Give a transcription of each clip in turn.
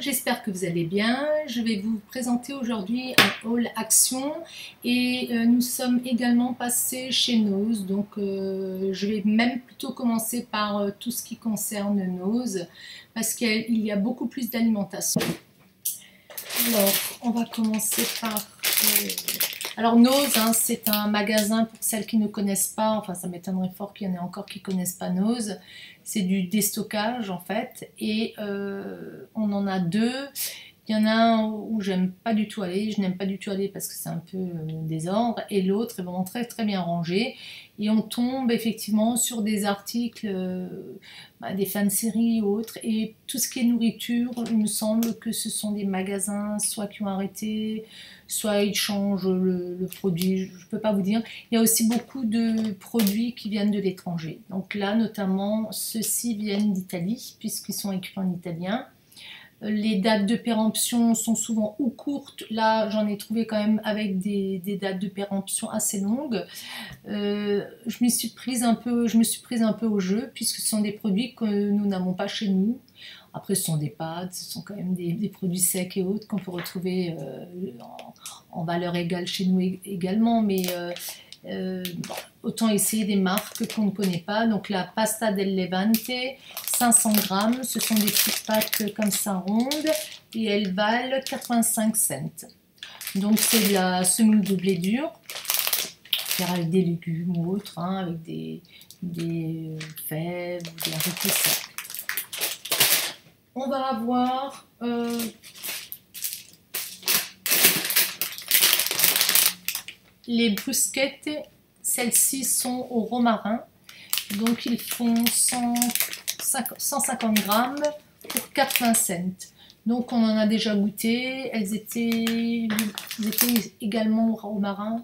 j'espère que vous allez bien. Je vais vous présenter aujourd'hui un haul action et nous sommes également passés chez Nose. Donc je vais même plutôt commencer par tout ce qui concerne Nose parce qu'il y a beaucoup plus d'alimentation. Alors on va commencer par... Alors Nose, hein, c'est un magasin pour celles qui ne connaissent pas, enfin ça m'étonnerait fort qu'il y en ait encore qui ne connaissent pas Nose. C'est du déstockage en fait et on en a deux. Il y en a un où j'aime pas du tout aller, je n'aime pas du tout aller parce que c'est un peu désordre, et l'autre est vraiment très très bien rangé. Et on tombe effectivement sur des articles, des fins de série ou autres, et tout ce qui est nourriture, il me semble que ce sont des magasins soit qui ont arrêté, soit ils changent le produit, je ne peux pas vous dire. Il y a aussi beaucoup de produits qui viennent de l'étranger. Donc là notamment, ceux-ci viennent d'Italie puisqu'ils sont écrits en italien. Les dates de péremption sont souvent ou courtes. Là, j'en ai trouvé quand même avec des dates de péremption assez longues. Je me suis prise un peu au jeu puisque ce sont des produits que nous n'avons pas chez nous. Après, ce sont des pâtes, ce sont quand même des produits secs et autres qu'on peut retrouver en valeur égale chez nous également. Mais bon, autant essayer des marques qu'on ne connaît pas. Donc la pasta del Levante, 500 grammes, ce sont des petites pâtes comme ça rondes et elles valent 85 cents. Donc c'est de la semoule de blé dur, faire avec des légumes ou autres, hein, avec des fèves ou des haricots secs. On va avoir les brusquettes, celles-ci sont au romarin, donc ils font 150 grammes pour 80 cents. Donc on en a déjà goûté, elles étaient également au romarin,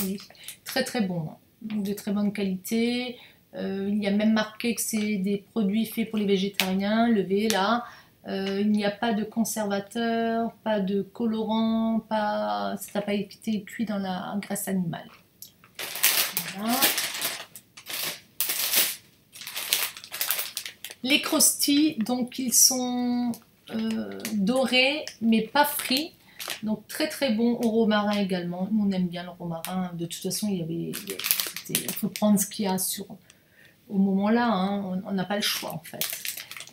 oui, très très bon, donc de très bonne qualité. Il y a même marqué que c'est des produits faits pour les végétariens, le V là. Il n'y a pas de conservateur, pas de colorant, ça n'a pas été cuit dans la graisse animale. Voilà. Les crusty, donc ils sont dorés mais pas frits, donc très très bons au romarin également. Nous on aime bien le romarin, de toute façon il faut prendre ce qu'il y a au moment là, hein. On n'a pas le choix en fait.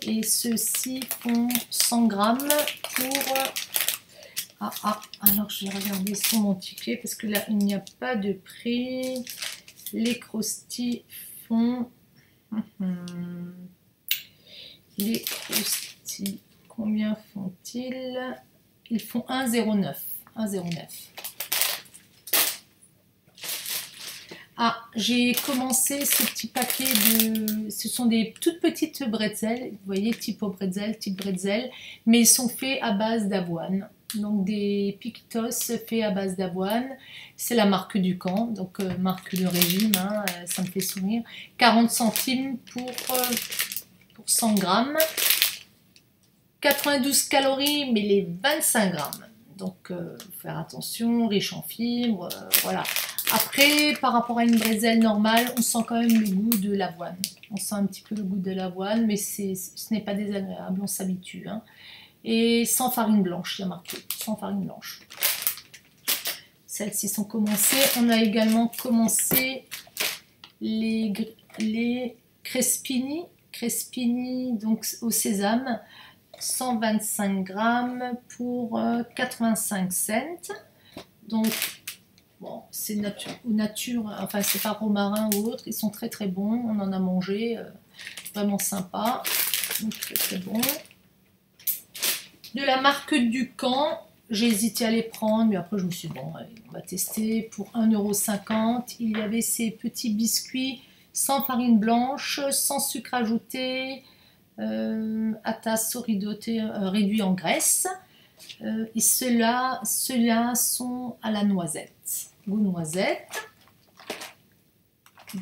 Et ceux-ci font 100 grammes pour... alors je vais regarder sur mon ticket parce que là il n'y a pas de prix. Les crusty font... Les crusty, combien font-ils? Ils font 1,09. 1,09. Ah, j'ai commencé ce petit paquet de... Ce sont des toutes petites bretzels, vous voyez, type bretzel, mais ils sont faits à base d'avoine. Donc des piquitos faits à base d'avoine. C'est la marque du camp, donc marque de régime, hein, ça me fait sourire. 40 centimes pour 100 grammes. 92 calories, mais les 25 grammes. Donc, faut faire attention, riche en fibres, voilà. Après, par rapport à une bretzel normale, on sent quand même le goût de l'avoine. On sent un petit peu le goût de l'avoine, mais ce n'est pas désagréable, on s'habitue. Hein. Et sans farine blanche, il y a marqué, sans farine blanche. Celles-ci sont commencées. On a également commencé les crespini, donc au sésame. 125 grammes pour 85 cents. Donc, bon, c'est nature, enfin, c'est pas romarin ou autre. Ils sont très très bons. On en a mangé, vraiment sympa. Donc, très très bon. De la marque du camp, j'ai hésité à les prendre, mais après, je me suis dit, bon, on va tester. Pour 1,50 €, il y avait ces petits biscuits sans farine blanche, sans sucre ajouté. À tasse réduit en graisse, et ceux-là sont à la noisette, goût noisette.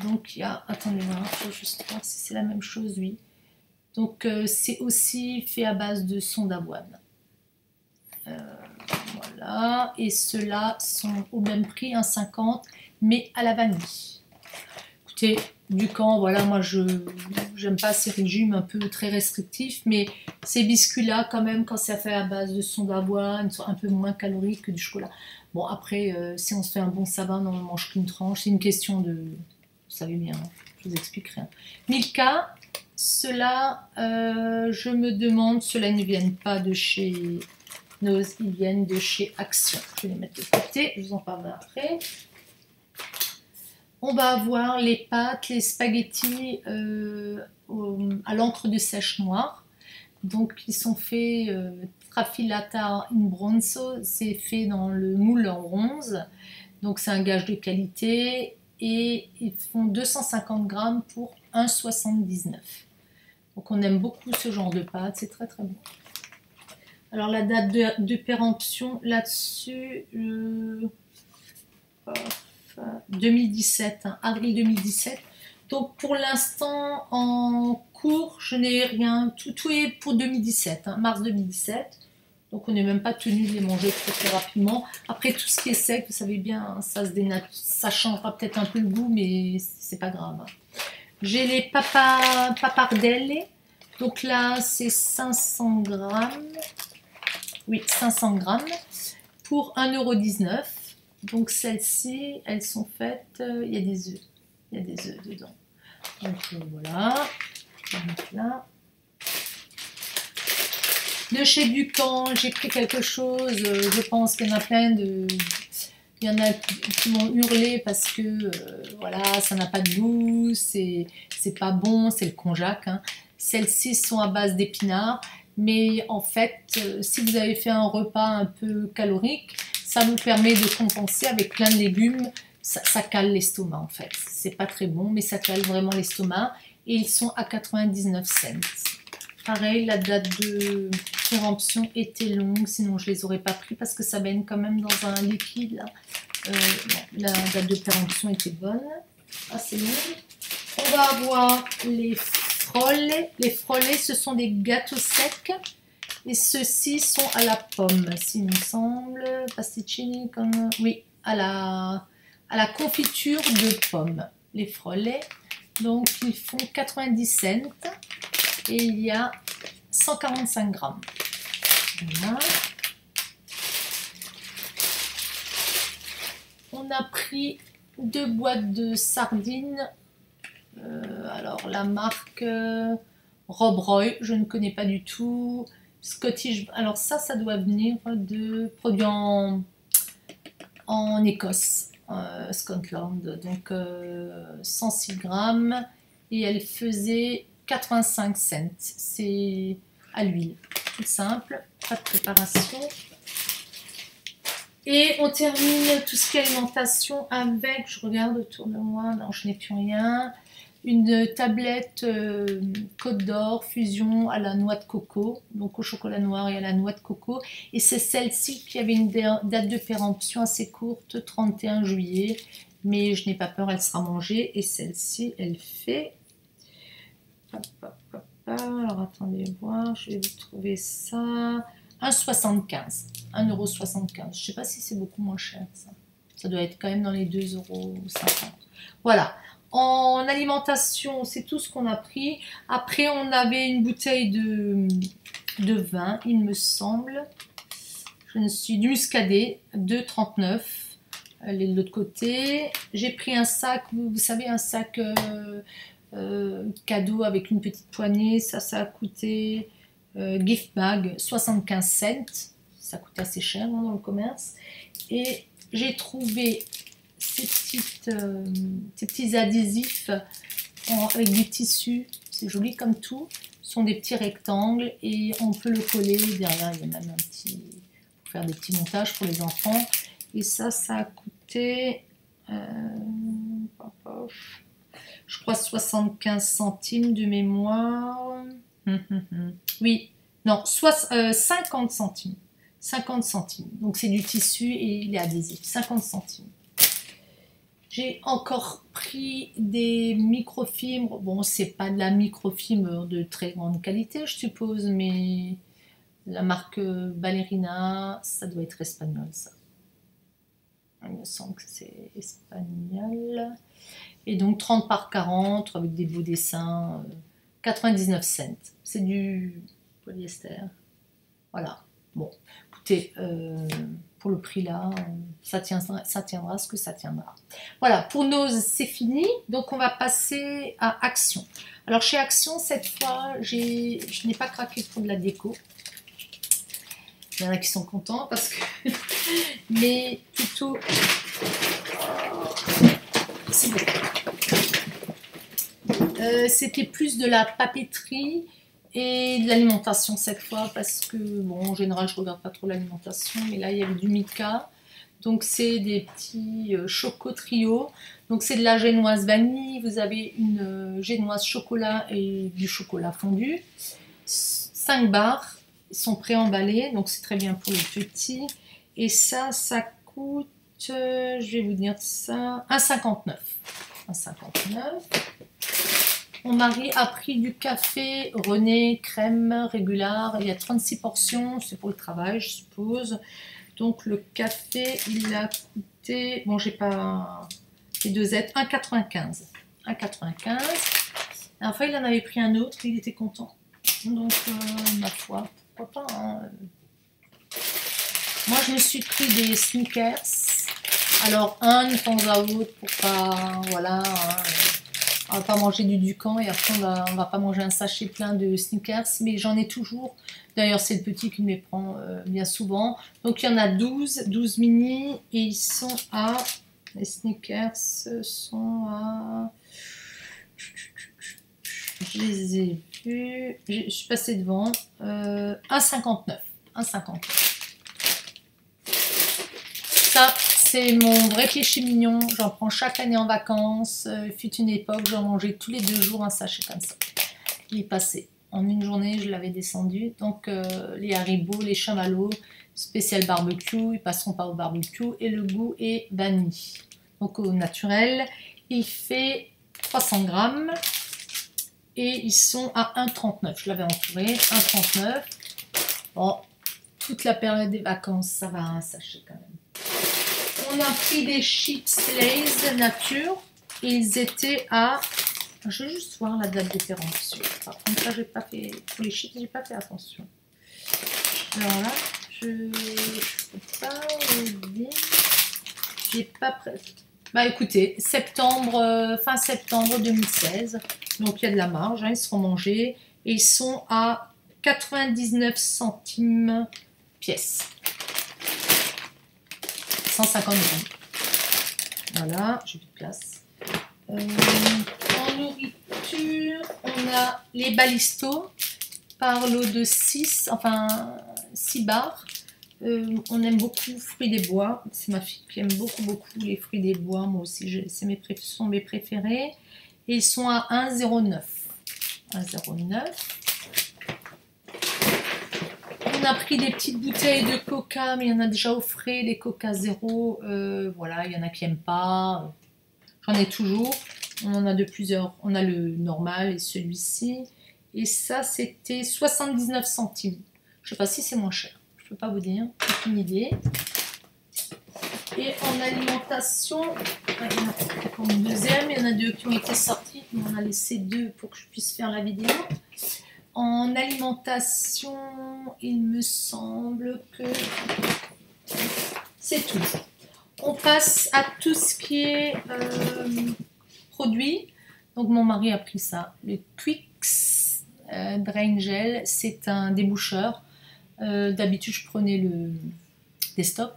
Donc il y a, attendez, je vais juste voir si c'est la même chose, oui. Donc c'est aussi fait à base de son d'avoine. Voilà, et ceux-là sont au même prix, 1,50 €, mais à la vanille. Écoutez, Ducamp, voilà, moi je j'aime pas ces régimes un peu très restrictifs, mais ces biscuits-là, quand même, quand c'est fait à base de son d'avoine, sont un peu moins caloriques que du chocolat. Bon, après, si on se fait un bon sabbat, on ne mange qu'une tranche. C'est une question de. Vous savez bien, hein, je vous expliquerai. Milka, ceux-là, je me demande, ceux-là ne viennent pas de chez Nose, ils viennent de chez Action. Je vais les mettre de côté, je vous en parlerai après. On va avoir les pâtes, les spaghettis à l'encre de sèche noire. Donc, ils sont faits trafilata in bronzo, c'est fait dans le moule en bronze. Donc, c'est un gage de qualité. Et ils font 250 grammes pour 1,79. Donc, on aime beaucoup ce genre de pâtes, c'est très très bon. Alors, la date de péremption là-dessus, 2017, hein, avril 2017. Donc pour l'instant en cours, je n'ai rien, tout est pour 2017, hein, mars 2017. Donc on n'est même pas tenu de les manger très rapidement. Après tout ce qui est sec, vous savez bien, hein, ça se dénature, ça changera peut-être un peu le goût, mais c'est pas grave. Hein. J'ai les papardelle. Donc là c'est 500 grammes. Oui, 500 grammes pour 1,19 €. Donc celles-ci, elles sont faites, il y a des œufs. Il y a des œufs dedans. Donc voilà. Je vais mettre là. De chez Ducamp, j'ai pris quelque chose. Je pense qu'il y en a plein de. Il y en a qui m'ont hurlé parce que voilà, ça n'a pas de goût, c'est pas bon, c'est le konjac. Hein. Celles-ci sont à base d'épinards, mais en fait, si vous avez fait un repas un peu calorique, ça vous permet de compenser avec plein de légumes. Ça cale l'estomac en fait. C'est pas très bon, mais ça cale vraiment l'estomac. Et ils sont à 99 cents. Pareil, la date de péremption était longue, sinon je les aurais pas pris parce que ça baigne quand même dans un liquide. Là. Bon, la date de péremption était bonne, assez longue. On va avoir les frolets. Les frolets, ce sont des gâteaux secs. Et ceux-ci sont à la pomme, s'il me semble. Pasticcini, comme. Oui, à la confiture de pomme. Les frolets. Donc, ils font 90 cents. Et il y a 145 grammes. Voilà. On a pris 2 boîtes de sardines. Alors la marque Rob Roy, je ne connais pas du tout. Scottish, alors ça doit venir de produits en Écosse, Scotland. Donc 106 grammes et elle faisait 85 cents. C'est à l'huile, tout simple, pas de préparation. Et on termine tout ce qui est alimentation avec, je regarde autour de moi, non je n'ai plus rien, une tablette Côte d'Or fusion à la noix de coco, donc au chocolat noir et à la noix de coco. Et c'est celle-ci qui avait une date de péremption assez courte, 31 juillet, mais je n'ai pas peur, elle sera mangée. Et celle-ci, elle fait... Alors attendez voir, je vais vous trouver ça... 1,75 €. Je ne sais pas si c'est beaucoup moins cher ça. Ça doit être quand même dans les 2,50 €. Voilà. En alimentation, c'est tout ce qu'on a pris. Après, on avait une bouteille de vin, il me semble. Du muscadet, 2,39 €. De l'autre côté. J'ai pris un sac, vous savez, un sac cadeau avec une petite poignée. Ça a coûté... gift bag 75 cents, ça coûte assez cher hein, dans le commerce. Et j'ai trouvé ces petits adhésifs avec du tissu, c'est joli comme tout, ce sont des petits rectangles et on peut le coller derrière. Il y a même un petit pour faire des petits montages pour les enfants. Et ça a coûté je crois 75 centimes de mémoire. Oui, non, 50 centimes. 50 centimes. Donc c'est du tissu et il est adhésif. 50 centimes. J'ai encore pris des microfibres. Bon, c'est pas de la microfibre de très grande qualité, je suppose, mais la marque Ballerina, ça doit être espagnol, ça. Il me semble que c'est espagnol. Et donc 30 par 40 avec des beaux dessins. 99 cents. C'est du polyester. Voilà. Bon, écoutez, pour le prix là, ça tiendra ce que ça tiendra. Voilà, pour Nose, c'est fini. Donc on va passer à Action. Alors chez Action, cette fois, je n'ai pas craqué pour de la déco. Il y en a qui sont contents parce que... Mais plutôt... C'est bon. C'était plus de la papeterie et de l'alimentation cette fois parce que, bon, en général, je regarde pas trop l'alimentation, mais là, il y avait du Mika. Donc, c'est des petits choco trio. Donc, c'est de la génoise vanille. Vous avez une génoise chocolat et du chocolat fondu. 5 barres. Ils sont préemballés, donc c'est très bien pour les petits. Et ça coûte, je vais vous dire ça, 1,59. 1,59. Mon mari a pris du café René crème régulière. Il y a 36 portions, c'est pour le travail, je suppose. Donc le café, il a coûté, bon, j'ai pas les deux aides, 1,95. 1,95. Enfin, il en avait pris un autre, il était content. Donc, ma foi, pourquoi pas, hein. Moi, je me suis pris des sneakers. Alors, un de temps à autre pour pas, voilà, hein, on va pas manger du Ducan et après on va pas manger un sachet plein de sneakers, mais j'en ai toujours. D'ailleurs, c'est le petit qui me les prend bien souvent. Donc, il y en a 12 mini et ils sont à, les sneakers sont à, je les ai vus, je suis passée devant, 1,59. 1,59. Ça, c'est mon vrai péché mignon. J'en prends chaque année en vacances. Fut une époque, j'en mangeais tous les 2 jours un sachet comme ça. Il est passé. En une journée, je l'avais descendu. Donc, les Haribo, les chamallows, spécial barbecue, ils passeront pas au barbecue. Et le goût est vanille. Donc, au naturel, il fait 300 grammes. Et ils sont à 1,39. Je l'avais entouré, 1,39. Bon, toute la période des vacances, ça va un sachet quand même. On a pris des chips Lay's nature. Ils étaient à... Je vais juste voir la date de péremption. Par contre, là, j'ai pas fait... Pour les chips, j'ai pas fait attention. Alors là, je ne peux pas vous dire... J'ai pas prêt. Bah écoutez, septembre, fin septembre 2016. Donc il y a de la marge, hein, ils seront mangés. Et ils sont à 99 centimes pièce. 150 grammes. Voilà, j'ai plus de place. En nourriture, on a les balistos par lot de 6, enfin 6 barres. On aime beaucoup fruits des bois. C'est ma fille qui aime beaucoup les fruits des bois. Moi aussi, ce sont mes préférés. Et ils sont à 1,09. 1,09. On a pris des petites bouteilles de coca, mais il y en a déjà au frais, des coca zéro. Voilà, il y en a qui n'aiment pas. J'en ai toujours. On en a de plusieurs. On a le normal et celui-ci. Et ça, c'était 79 centimes. Je ne sais pas si c'est moins cher. Je ne peux pas vous dire. Aucune idée. Et en alimentation, il y en a pour une deuxième. Il y en a 2 qui ont été sortis. On en a laissé 2 pour que je puisse faire la vidéo. En alimentation, il me semble que c'est tout. On passe à tout ce qui est produit. Donc mon mari a pris ça, le Twix Drain Gel. C'est un déboucheur. D'habitude, je prenais le desktop.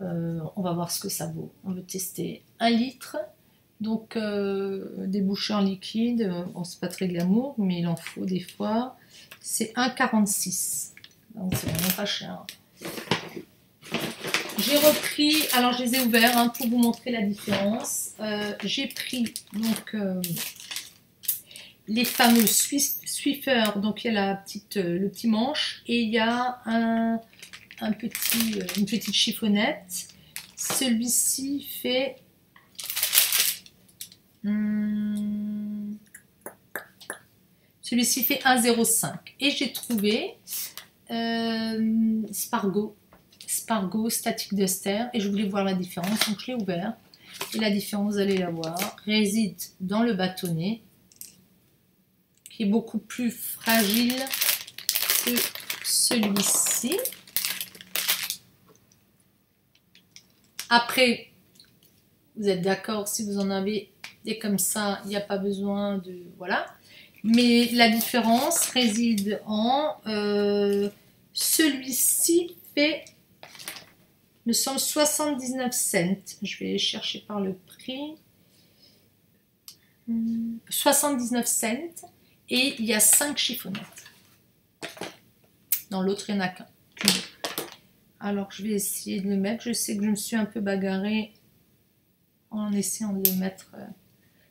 On va voir ce que ça vaut. On veut tester 1 litre. Donc, déboucheur liquide, bon, c'est pas très glamour, mais il en faut des fois. C'est 1,46. Donc, c'est vraiment pas cher. J'ai repris, alors je les ai ouverts hein, pour vous montrer la différence. J'ai pris donc les fameux Swiffer. Donc, il y a le petit manche et il y a une petite chiffonnette. Celui-ci fait... Celui-ci fait 1,05 et j'ai trouvé Spargo Spargo Static Duster et je voulais voir la différence, donc je l'ai ouvert. Et la différence, vous allez la voir, réside dans le bâtonnet qui est beaucoup plus fragile que celui-ci. Après, vous êtes d'accord, si vous en avez des comme ça, il n'y a pas besoin de... Voilà. Mais la différence réside en... celui-ci fait, me semble, 79 cents. Je vais chercher par le prix. 79 cents. Et il y a 5 chiffonnettes. Dans l'autre, il n'y en a qu'un. Alors, je vais essayer de le mettre. Je sais que je me suis un peu bagarrée en essayant de le mettre.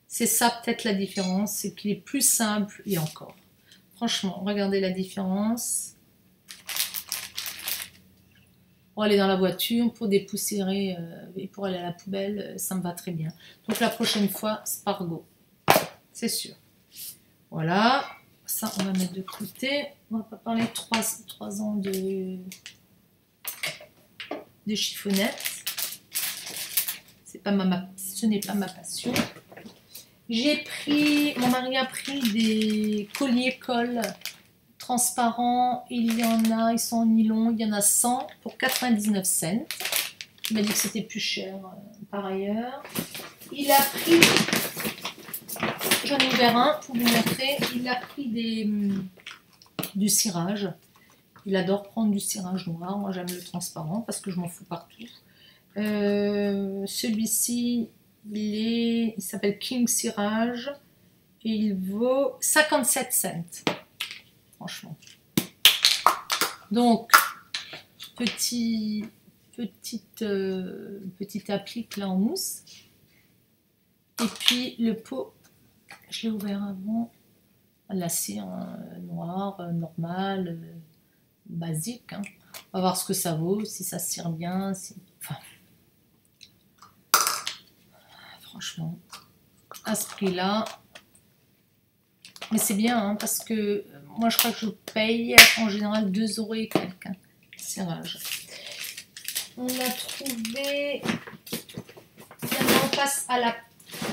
C'est ça peut-être la différence, c'est qu'il est plus simple et encore. Franchement, regardez la différence. Pour aller dans la voiture, pour dépoussiérer et pour aller à la poubelle, ça me va très bien. Donc la prochaine fois, Spargo, c'est sûr. Voilà, ça on va mettre de côté. On va pas parler de 3 ans de chiffonnettes. Ce n'est pas ma passion. Mon mari a pris des colliers colle transparents. Il y en a, ils sont en nylon, il y en a 100 pour 99 cents. Il m'a dit que c'était plus cher par ailleurs. Il a pris, j'en ai ouvert un pour vous montrer, il a pris du cirage. Il adore prendre du cirage noir, moi j'aime le transparent parce que je m'en fous partout. Celui-ci, il s'appelle King Cirage et il vaut 57 cents. Franchement. Donc, petite applique là en mousse. Et puis le pot, je l'ai ouvert avant. Là c'est en noir, normal, basique. Hein. On va voir ce que ça vaut, si ça se tire bien. Enfin, franchement, à ce prix-là. Mais c'est bien, hein, parce que moi je crois que je paye en général 2 € et quelques. Cirage. On a trouvé. Maintenant on passe à la.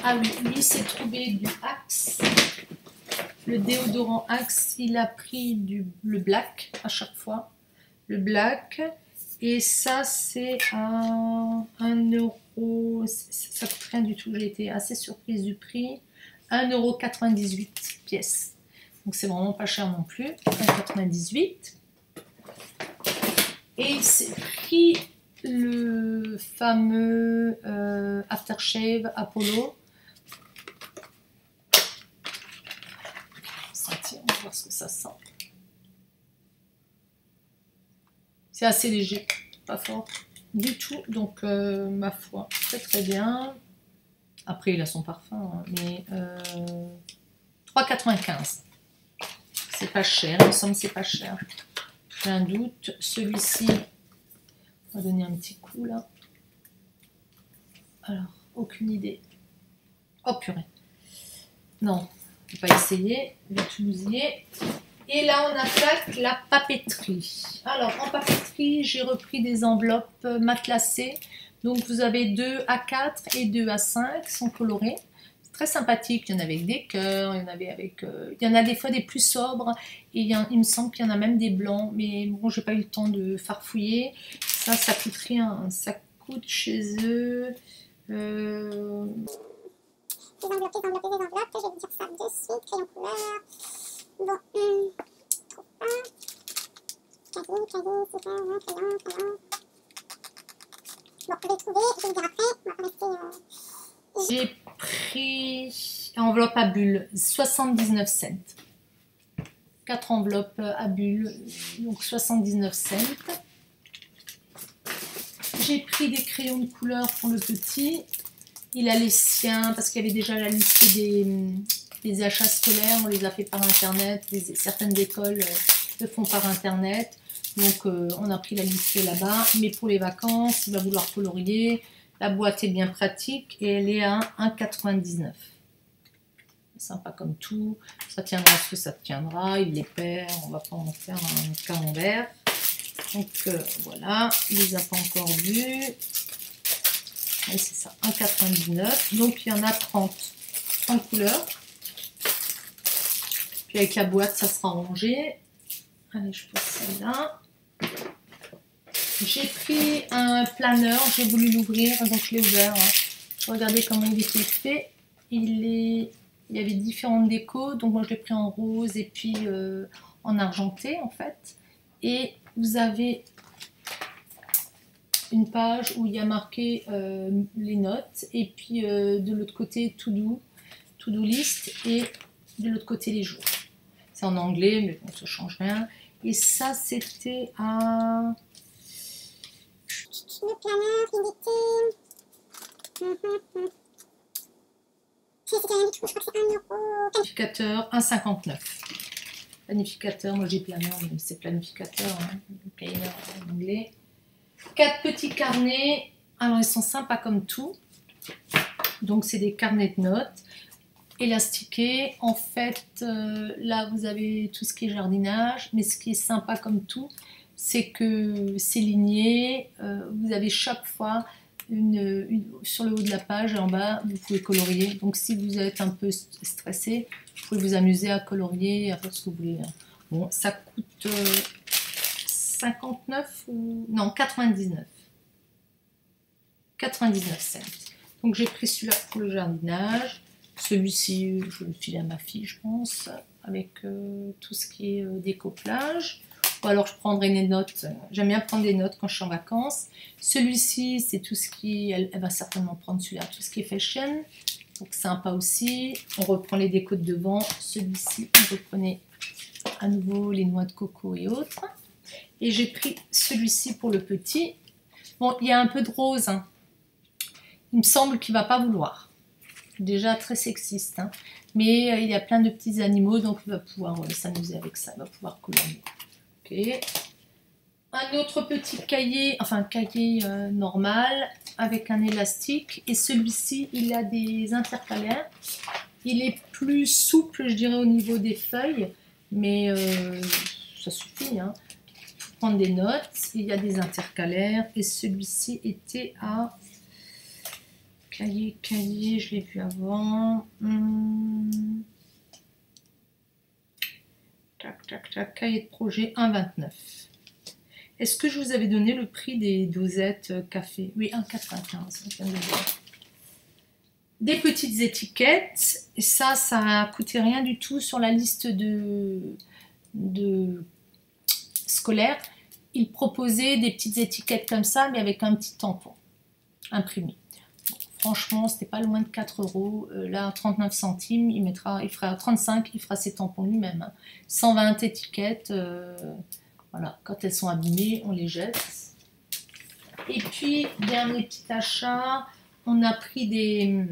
Ah oui, lui s'est trouvé du Axe. Le déodorant Axe, il a pris le black à chaque fois. Le black. Et ça c'est à 1 €. Ça coûte rien du tout. J'ai été assez surprise du prix. 1,98 € pièce. Donc c'est vraiment pas cher non plus. 1,98 €. Et il s'est pris le fameux Aftershave Apollo. On va voir ce que ça sent. C'est assez léger, pas fort du tout. Donc ma foi, très très bien. Après, il a son parfum, hein, mais 3,95 €. C'est pas cher, il me semble que c'est pas cher. J'ai un doute. Celui-ci, on va donner un petit coup là. Alors, aucune idée. Oh purée. Non, je vais pas essayer. Je vais tout bousiller. Et là, on attaque la papeterie. Alors, en papeterie, j'ai repris des enveloppes matelassées. Donc, vous avez 2 A4 et 2 A5 qui sont colorés. C'est très sympathique. Il y en a avec des cœurs, il y en avait avec... il y en a des fois des plus sobres. Et il me semble qu'il y en a même des blancs. Mais bon, j'ai pas eu le temps de farfouiller. Ça coûte rien. Ça coûte chez eux... Des enveloppes. Je vais vous dire ça de suite. Crayon couleur. Bon, trouve pas. Cadeau, c'est pas un crayon. Bon, je vais trouver, je vais vous dire après. On va rester. J'ai pris enveloppe à bulles, 79 cents. 4 enveloppes à bulles, donc 79 cents. J'ai pris des crayons de couleur pour le petit. Il a les siens, parce qu'il y avait déjà la liste des achats scolaires. On les a fait par internet. Certaines écoles le font par internet. Donc on a pris la liste là-bas. Mais pour les vacances, il va vouloir colorier. La boîte est bien pratique et elle est à 1,99 €. Sympa comme tout. Ça tiendra ce que ça tiendra. Il les perd. On va pas en faire un camembert. Donc voilà, il les a pas encore vus. Oui, c'est ça, 1,99. Donc il y en a 30 couleurs. Puis avec la boîte, ça sera rangé. Allez, je pose celle-là. J'ai pris un planeur, j'ai voulu l'ouvrir, donc je l'ai ouvert. Regardez comment il était fait. Il y avait différentes décos, donc moi je l'ai pris en rose et puis en argenté en fait. Et vous avez une page où il y a marqué les notes et puis de l'autre côté to-do list et de l'autre côté les jours. C'est en anglais, mais bon, ça change rien. Et ça, c'était à... Le planeur, il était... Je crois que c'est 1 euro. Planificateur, 1,59. Planificateur, moi j'ai planeur, mais c'est planificateur, hein, planner en anglais. 4 petits carnets. Alors ils sont sympas comme tout. Donc c'est des carnets de notes élastiqués. En fait, là vous avez tout ce qui est jardinage, mais ce qui est sympa comme tout, c'est que c'est ligné. Vous avez chaque fois sur le haut de la page et en bas, vous pouvez colorier. Donc si vous êtes un peu stressé, vous pouvez vous amuser à colorier, à faire ce que vous voulez. Bon, ça coûte 59 ou... non, 99. 99 cents. Donc j'ai pris celui-là pour le jardinage. Celui-ci, je le file à ma fille, je pense, avec tout ce qui est découpage. Ou alors je prendrai des notes. J'aime bien prendre des notes quand je suis en vacances. Celui-ci, c'est tout ce qui... Elle va certainement prendre celui-là, tout ce qui est fashion. Donc sympa aussi. On reprend les décos de devant. Celui-ci, on reprenait à nouveau les noix de coco et autres. Et j'ai pris celui-ci pour le petit. Bon, il y a un peu de rose. Hein. Il me semble qu'il ne va pas vouloir. Déjà très sexiste. Hein. Mais il y a plein de petits animaux, donc il va pouvoir s'amuser avec ça. Il va pouvoir colorier. Ok. Un autre petit cahier, enfin un cahier normal avec un élastique. Et celui-ci, il a des intercalaires. Il est plus souple, je dirais, au niveau des feuilles. Mais ça suffit. Hein. Pour prendre des notes, il y a des intercalaires. Et celui-ci était à... Cahier, je l'ai vu avant. Tac, cahier de projet 1,29. Est-ce que je vous avais donné le prix des dosettes café? Oui, 1,95. Des petites étiquettes. Et ça a coûté rien du tout sur la liste de scolaire. Ils proposaient des petites étiquettes comme ça, mais avec un petit tampon imprimé. Franchement, c'était pas loin de 4 euros. Là, 39 centimes, il fera 35, il fera ses tampons lui-même. Hein. 120 étiquettes. Voilà, quand elles sont abîmées, on les jette. Et puis, dernier petit achat, on a pris des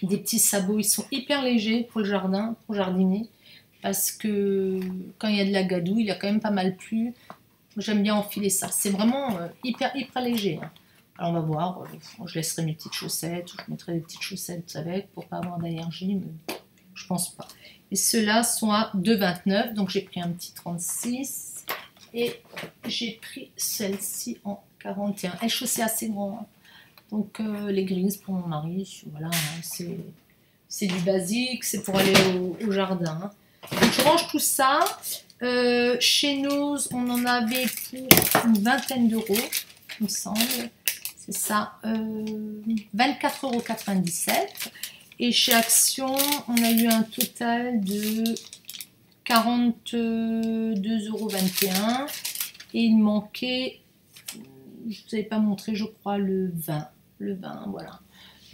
petits sabots. Ils sont hyper légers pour le jardin, pour jardiner. Parce que quand il y a de la gadoue, il a quand même pas mal plu. J'aime bien enfiler ça. C'est vraiment hyper léger. Hein. Alors on va voir, je laisserai mes petites chaussettes, je mettrai des petites chaussettes avec pour pas avoir d'allergie, mais je pense pas. Et ceux-là sont à 2,29, donc j'ai pris un petit 36 et j'ai pris celle-ci en 41. Elle chaussée assez grand, hein. Donc les greens pour mon mari, voilà, hein, c'est du basique, c'est pour aller au jardin. Hein. Donc je range tout ça. Chez nous, on en avait pour une vingtaine d'euros, il me semble. C'est ça, 24,97 €. Et chez Action, on a eu un total de 42,21 €. Et il manquait, je ne vous avais pas montré, je crois, le 20. Le 20, voilà.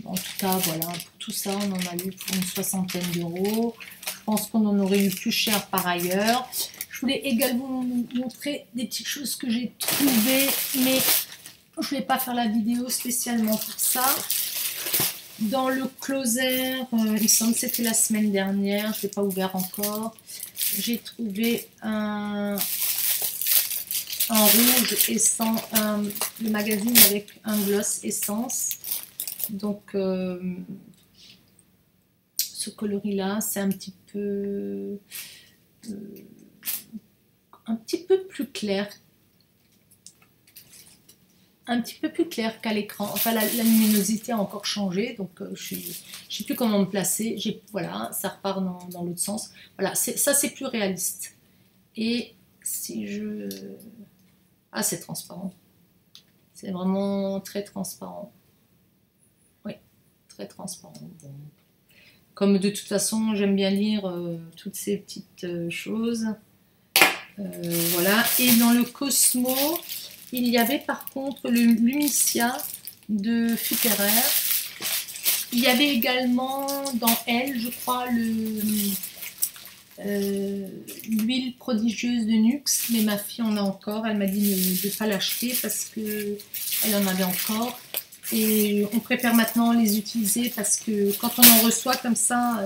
En tout cas, voilà, pour tout ça, on en a eu pour une soixantaine d'euros. Je pense qu'on en aurait eu plus cher par ailleurs. Je voulais également vous montrer des petites choses que j'ai trouvées, mais je ne voulais pas faire la vidéo spécialement pour ça. Dans le closet, il me semble que c'était la semaine dernière, je ne l'ai pas ouvert encore. J'ai trouvé un rouge essence, le magazine avec un gloss essence. Donc, ce coloris-là, c'est un petit peu plus clair un petit peu plus clair qu'à l'écran. Enfin, la luminosité a encore changé, donc je ne sais plus comment me placer. Voilà, ça repart dans l'autre sens. Voilà, ça c'est plus réaliste. Et si je... Ah, c'est transparent. C'est vraiment très transparent. Oui, très transparent. Bon. Comme de toute façon, j'aime bien lire toutes ces petites choses. Voilà. Et dans le Cosmo, il y avait par contre le Lumicia de Futterer. Il y avait également dans Elle, je crois, l'huile prodigieuse de Nux, mais ma fille en a encore. Elle m'a dit de ne pas l'acheter parce qu'elle en avait encore. Et on préfère maintenant les utiliser parce que quand on en reçoit comme ça,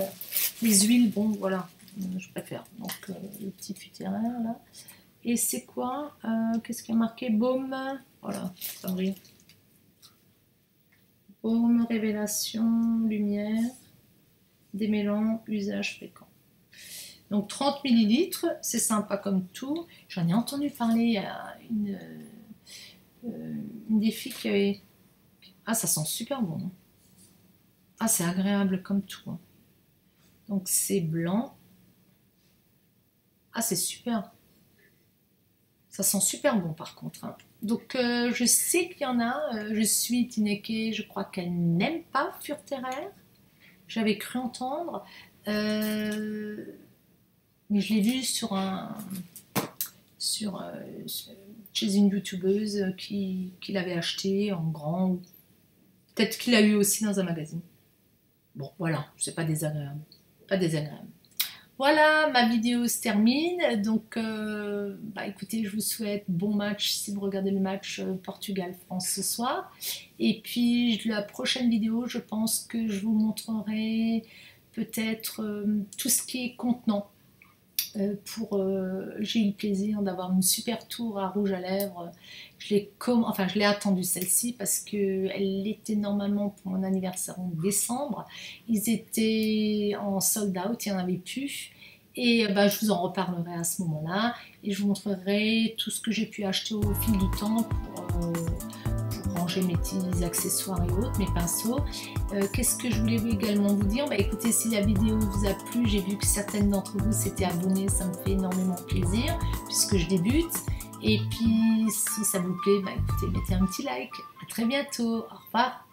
les huiles, bon voilà, je préfère. Donc le petit futéraire là. Et c'est quoi qu'est-ce qui a marqué? Baume, voilà, ça brille. Baume, révélation, lumière, démêlant, usage fréquent. Donc 30 ml, c'est sympa comme tout. J'en ai entendu parler, il y a une des filles qui avait... Ah, ça sent super bon. Hein. Ah, c'est agréable comme tout. Hein. Donc c'est blanc. Ah, c'est super. Ça sent super bon par contre. Hein. Donc je sais qu'il y en a. Je suis Tineke, je crois qu'elle n'aime pas Furterer. J'avais cru entendre. Mais je l'ai vu chez une youtubeuse qui l'avait acheté en grand. Peut-être qu'il l'a eu aussi dans un magazine. Bon, voilà, c'est pas désagréable. Pas désagréable. Voilà, ma vidéo se termine. Donc, écoutez, je vous souhaite bon match si vous regardez le match Portugal-France ce soir. Et puis, la prochaine vidéo, je pense que je vous montrerai peut-être tout ce qui est contenant. J'ai eu le plaisir d'avoir une super tour à rouge à lèvres. Je l'ai attendue celle-ci parce qu'elle était normalement pour mon anniversaire en décembre. Ils étaient en sold out, il n'y en avait plus. Et je vous en reparlerai à ce moment-là. Et je vous montrerai tout ce que j'ai pu acheter au fil du temps pour ranger mes petits accessoires et autres, mes pinceaux. Qu'est-ce que je voulais également vous dire? Écoutez, si la vidéo vous a plu, j'ai vu que certaines d'entre vous s'étaient abonnées, ça me fait énormément plaisir puisque je débute. Et puis, si ça vous plaît, écoutez, mettez un petit like. À très bientôt. Au revoir.